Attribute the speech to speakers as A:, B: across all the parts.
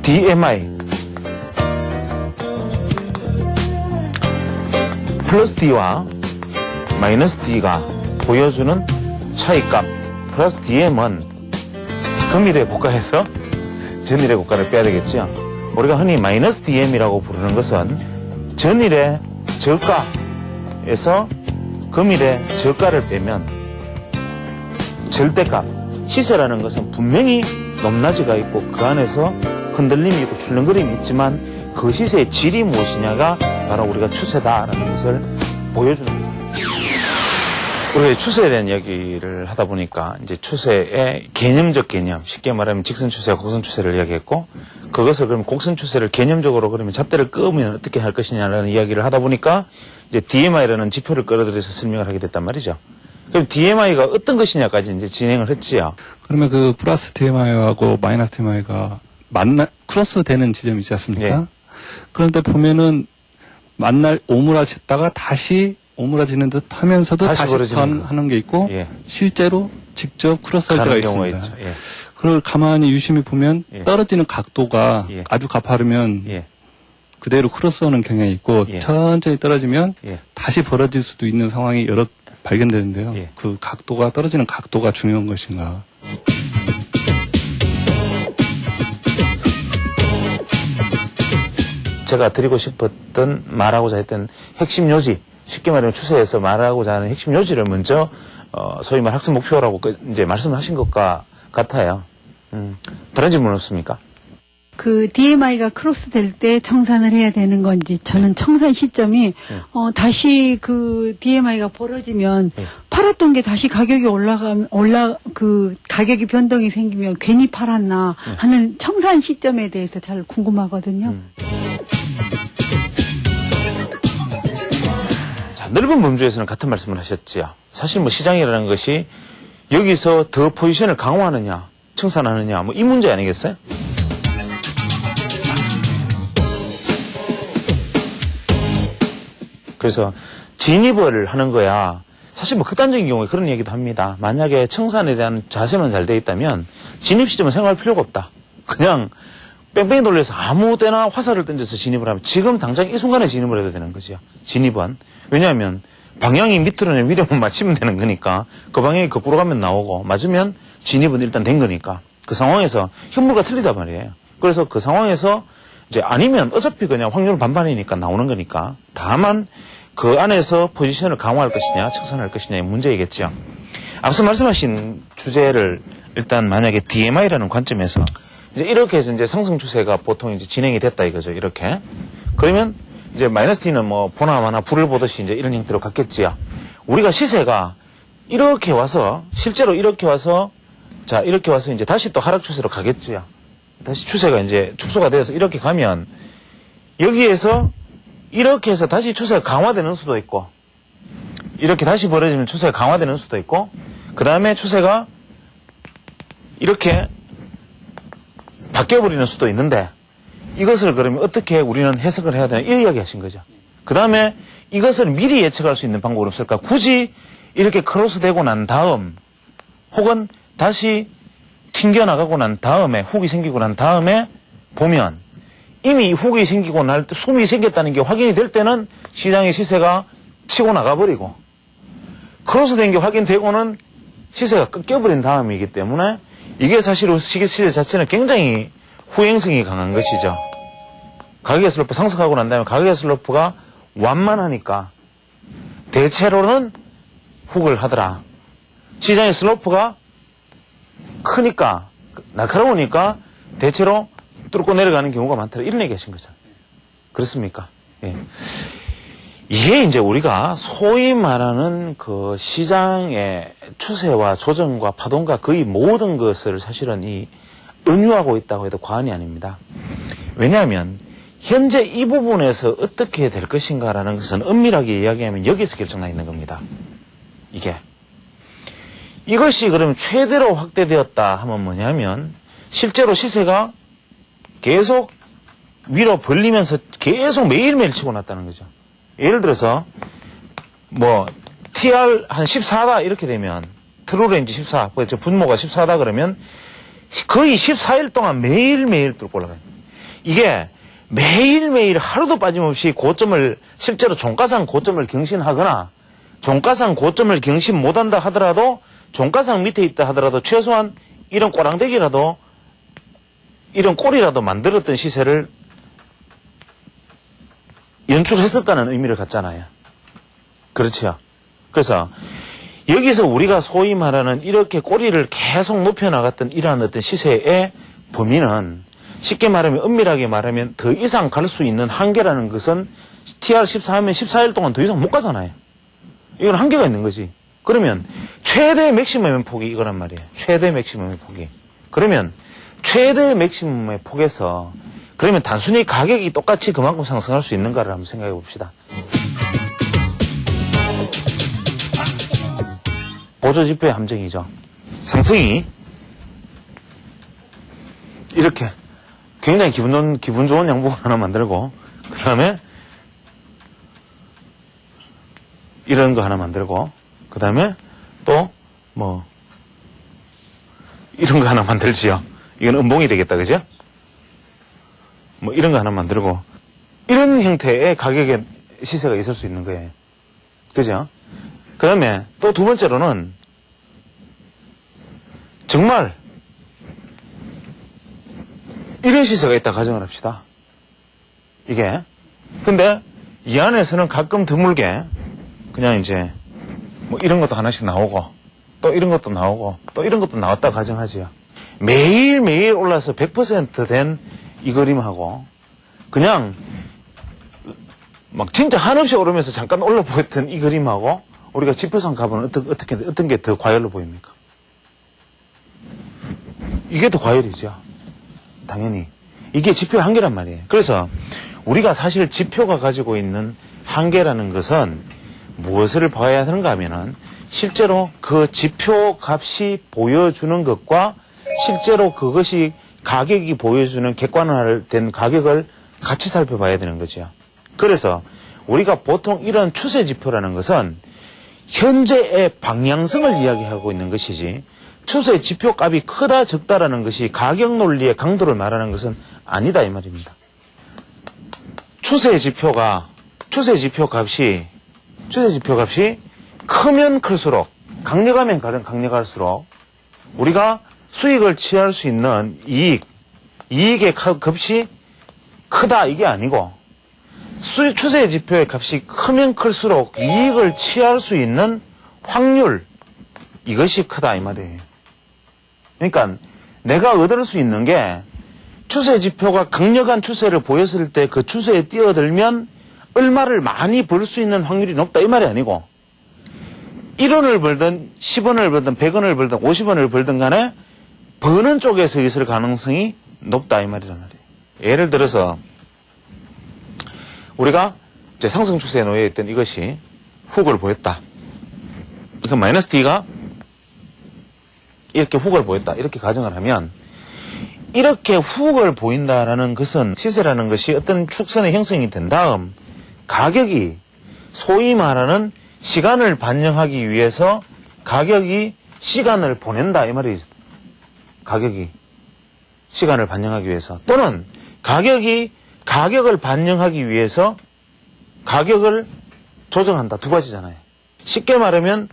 A: DMI 플러스 D와 마이너스 D가 보여주는 차이값 플러스 DM은 금일의 고가에서 전일의 고가를 빼야 되겠죠. 우리가 흔히 마이너스 DM이라고 부르는 것은 전일의 저가에서 금일의 저가를 빼면 절대값, 시세라는 것은 분명히 높낮이가 있고 그 안에서 흔들림이 있고 출렁거림이 있지만 그 시세의 질이 무엇이냐가 바로 우리가 추세다라는 것을 보여주는 겁니다. 우리가 추세에 대한 이야기를 하다 보니까 이제 추세의 개념적 개념, 쉽게 말하면 직선 추세와 곡선 추세를 이야기했고 그것을 그럼 곡선 추세를 개념적으로 그러면 잣대를 끄면 어떻게 할 것이냐라는 이야기를 하다 보니까 이제 DMI라는 지표를 끌어들여서 설명을 하게 됐단 말이죠. 그럼 DMI가 어떤 것이냐까지 이제 진행을 했지요.
B: 그러면 그 플러스 DMI하고 마이너스 DMI가 크로스 되는 지점이 있지 않습니까?
A: 예.
B: 그런데 보면은 오므라졌다가 다시 오므라지는 듯 하면서도 다시 하는 게 있고
A: 예.
B: 실제로 직접 크로스할 때가 있습니다.
A: 있죠. 예.
B: 그걸 가만히 유심히 보면
A: 예.
B: 떨어지는 각도가
A: 예.
B: 아주 가파르면
A: 예.
B: 그대로 크로스하는 경향이 있고
A: 예.
B: 천천히 떨어지면
A: 예.
B: 다시 벌어질 수도 있는 상황이 여러 발견되는데요.
A: 예.
B: 그 각도가 떨어지는 각도가 중요한 것인가.
A: 제가 드리고 싶었던 말하고자 했던 핵심 요지, 쉽게 말하면 추세에서 말하고자 하는 핵심 요지를 먼저 소위 말 학습 목표라고 이제 말씀을 하신 것과 같아요. 다른 질문 없습니까?
C: 그 DMI가 크로스 될 때 청산을 해야 되는 건지 저는 청산 시점이 다시 그 DMI가 벌어지면 팔았던 게 다시 가격이 그 가격이 변동이 생기면 괜히 팔았나 하는 청산 시점에 대해서 잘 궁금하거든요.
A: 자, 넓은 범주에서는 같은 말씀을 하셨지요. 사실 뭐 시장이라는 것이 여기서 더 포지션을 강화하느냐, 청산하느냐, 뭐 이 문제 아니겠어요? 그래서 진입을 하는 거야. 사실 뭐 극단적인 경우에 그런 얘기도 합니다. 만약에 청산에 대한 자세만 잘 돼 있다면 진입 시점은 생각할 필요가 없다. 그냥 뺑뺑이 돌려서 아무 때나 화살을 던져서 진입을 하면 지금 당장 이 순간에 진입을 해도 되는 거죠. 진입은. 왜냐하면 방향이 밑으로 내면 위로만 맞추면 되는 거니까 그 방향이 거꾸로 가면 나오고 맞으면 진입은 일단 된 거니까 그 상황에서 현물과 틀리단 말이에요. 그래서 그 상황에서 이제 아니면 어차피 그냥 확률은 반반이니까 나오는 거니까 다만 그 안에서 포지션을 강화할 것이냐 청산할 것이냐의 문제이겠죠. 앞서 말씀하신 주제를 일단 만약에 DMI라는 관점에서 이제 이렇게 해서 이제 상승 추세가 보통 이제 진행이 됐다 이거죠. 이렇게. 그러면 이제 마이너스 T는 뭐 보나마나 불을 보듯이 이제 이런 형태로 갔겠지요. 우리가 시세가 이렇게 와서 실제로 이렇게 와서 자 이렇게 와서 이제 다시 또 하락 추세로 가겠지요. 다시 추세가 이제 축소가 되어서 이렇게 가면 여기에서 이렇게 해서 다시 추세가 강화되는 수도 있고 이렇게 다시 벌어지면 추세가 강화되는 수도 있고 그 다음에 추세가 이렇게 바뀌어버리는 수도 있는데 이것을 그러면 어떻게 우리는 해석을 해야 되나 이 이야기 하신 거죠. 그 다음에 이것을 미리 예측할 수 있는 방법은 없을까? 굳이 이렇게 크로스되고 난 다음 혹은 다시 튕겨나가고 난 다음에 훅이 생기고 난 다음에 보면 이미 훅이 생기고 날 때 숨이 생겼다는 게 확인이 될 때는 시장의 시세가 치고 나가버리고 크로스된 게 확인되고는 시세가 끊겨버린 다음이기 때문에 이게 사실 시세 자체는 굉장히 후행성이 강한 것이죠. 가격의 슬로프 상승하고 난 다음에 가격의 슬로프가 완만하니까 대체로는 훅을 하더라. 시장의 슬로프가 크니까 날카로우니까 대체로 뚫고 내려가는 경우가 많더라. 이런 얘기 하신 거죠. 그렇습니까? 예. 이게 이제 우리가 소위 말하는 그 시장의 추세와 조정과 파동과 거의 모든 것을 사실은 은유하고 있다고 해도 과언이 아닙니다. 왜냐하면 현재 이 부분에서 어떻게 될 것인가라는 것은 엄밀하게 이야기하면 여기서 결정나 있는 겁니다. 이것이 그러면 최대로 확대되었다 하면 뭐냐면 실제로 시세가 계속 위로 벌리면서 계속 매일매일 치고 났다는 거죠. 예를 들어서 뭐 TR 한 14다 이렇게 되면 트루레인지 14, 분모가 14다 그러면 거의 14일 동안 매일매일 뚫고 올라가요. 이게 매일매일 하루도 빠짐없이 고점을 실제로 종가상 고점을 경신하거나 종가상 고점을 경신 못한다 하더라도 종가상 밑에 있다 하더라도 최소한 이런 꼬랑대기라도 이런 꼴이라도 만들었던 시세를 연출했었다는 의미를 갖잖아요. 그렇죠. 그래서 여기서 우리가 소위 말하는 이렇게 꼬리를 계속 높여나갔던 이러한 어떤 시세의 범위는 쉽게 말하면 엄밀하게 말하면 더 이상 갈 수 있는 한계라는 것은 TR14 하면 14일 동안 더 이상 못 가잖아요. 이건 한계가 있는 거지. 그러면 최대 맥시멈의 폭이 이거란 말이에요. 최대 맥시멈의 폭이. 그러면 최대 맥시멈의 폭에서 그러면 단순히 가격이 똑같이 그만큼 상승할 수 있는가를 한번 생각해 봅시다. 보조지표의 함정이죠. 상승이 이렇게 굉장히 기분 좋은 양복을 하나 만들고 그 다음에 이런 거 하나 만들고 그 다음에 또 뭐 이런 거 하나 만들지요. 이건 음봉이 되겠다, 그죠? 뭐 이런 거 하나 만들고 이런 형태의 가격의 시세가 있을 수 있는 거예요. 그죠? 그 다음에 또 두 번째로는 정말 이런 시세가 있다 가정을 합시다. 이게. 근데 이 안에서는 가끔 드물게 그냥 이제 뭐 이런 것도 하나씩 나오고 또 이런 것도 나오고 또 이런 것도 나왔다 가정하지요. 매일매일 올라서 100% 된 이 그림하고 그냥 막 진짜 한없이 오르면서 잠깐 올라보였던 이 그림하고 우리가 지표상 가보면 어떤 게 더 과열로 보입니까? 이게 더 과열이죠. 당연히. 이게 지표의 한계란 말이에요. 그래서 우리가 사실 지표가 가지고 있는 한계라는 것은 무엇을 봐야 하는가 하면은 실제로 그 지표 값이 보여주는 것과 실제로 그것이 가격이 보여주는 객관화된 가격을 같이 살펴봐야 되는 거죠. 그래서 우리가 보통 이런 추세 지표라는 것은 현재의 방향성을 이야기하고 있는 것이지 추세 지표 값이 크다 적다라는 것이 가격 논리의 강도를 말하는 것은 아니다 이 말입니다. 추세 지표 값이 크면 클수록 강력하면 강력할수록 우리가 수익을 취할 수 있는 이익의 값이 크다 이게 아니고 추세 지표의 값이 크면 클수록 이익을 취할 수 있는 확률 이것이 크다 이 말이에요. 그러니까 내가 얻을 수 있는 게 추세 지표가 강력한 추세를 보였을 때 그 추세에 뛰어들면 얼마를 많이 벌 수 있는 확률이 높다 이 말이 아니고 1원을 벌든 10원을 벌든 100원을 벌든 50원을 벌든 간에 버는 쪽에서 있을 가능성이 높다 이 말이란 말이에요. 예를 들어서 우리가 이제 상승 추세에 놓여 있던 이것이 훅을 보였다. 그 마이너스 T가 이렇게 훅을 보였다. 이렇게 가정을 하면 이렇게 훅을 보인다라는 것은 시세라는 것이 어떤 축선의 형성이 된 다음 가격이 소위 말하는 시간을 반영하기 위해서 가격이 시간을 보낸다 이 말이죠. 가격이 시간을 반영하기 위해서 또는 가격이 가격을 반영하기 위해서 가격을 조정한다. 두 가지잖아요. 쉽게 말하면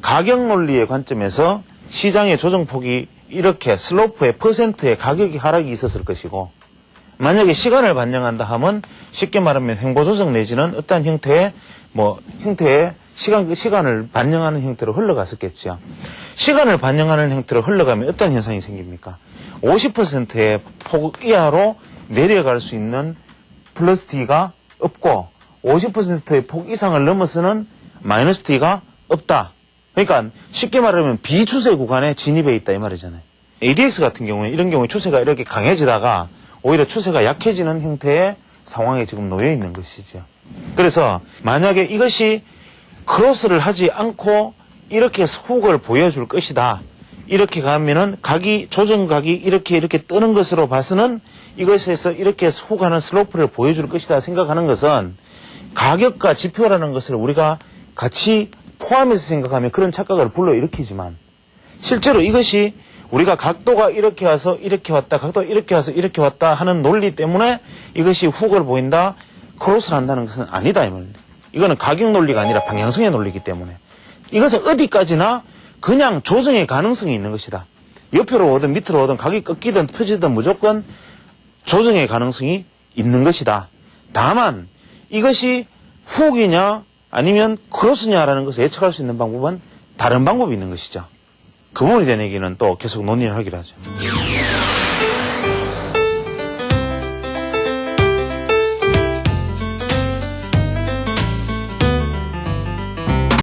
A: 가격 논리의 관점에서 시장의 조정폭이 이렇게 슬로프의 퍼센트의 가격이 하락이 있었을 것이고 만약에 시간을 반영한다 하면 쉽게 말하면 횡보 조정 내지는 어떠한 형태의 시간을 반영하는 형태로 흘러갔었겠죠. 시간을 반영하는 형태로 흘러가면 어떤 현상이 생깁니까? 50%의 폭 이하로 내려갈 수 있는 플러스 T가 없고 50%의 폭 이상을 넘어서는 마이너스 T가 없다. 그러니까 쉽게 말하면 비추세 구간에 진입해 있다 이 말이잖아요. ADX 같은 경우에 이런 경우에 추세가 이렇게 강해지다가 오히려 추세가 약해지는 형태의 상황에 지금 놓여 있는 것이죠. 그래서 만약에 이것이 크로스를 하지 않고 이렇게 훅을 보여줄 것이다. 이렇게 가면은 조정각이 이렇게 뜨는 것으로 봐서는 이것에서 이렇게 훅하는 슬로프를 보여줄 것이다 생각하는 것은 가격과 지표라는 것을 우리가 같이 포함해서 생각하면 그런 착각을 불러일으키지만 실제로 이것이 우리가 각도가 이렇게 와서 이렇게 왔다, 각도가 이렇게 와서 이렇게 왔다 하는 논리 때문에 이것이 훅을 보인다, 크로스를 한다는 것은 아니다 이 말입니다. 이거는 가격 논리가 아니라 방향성의 논리이기 때문에 이것은 어디까지나 그냥 조정의 가능성이 있는 것이다. 옆으로 오든 밑으로 오든 각이 꺾이든 펴지든 무조건 조정의 가능성이 있는 것이다. 다만 이것이 훅이냐 아니면 크로스냐라는 것을 예측할 수 있는 방법은 다른 방법이 있는 것이죠. 그 부분에 대한 얘기는 또 계속 논의를 하기로 하죠.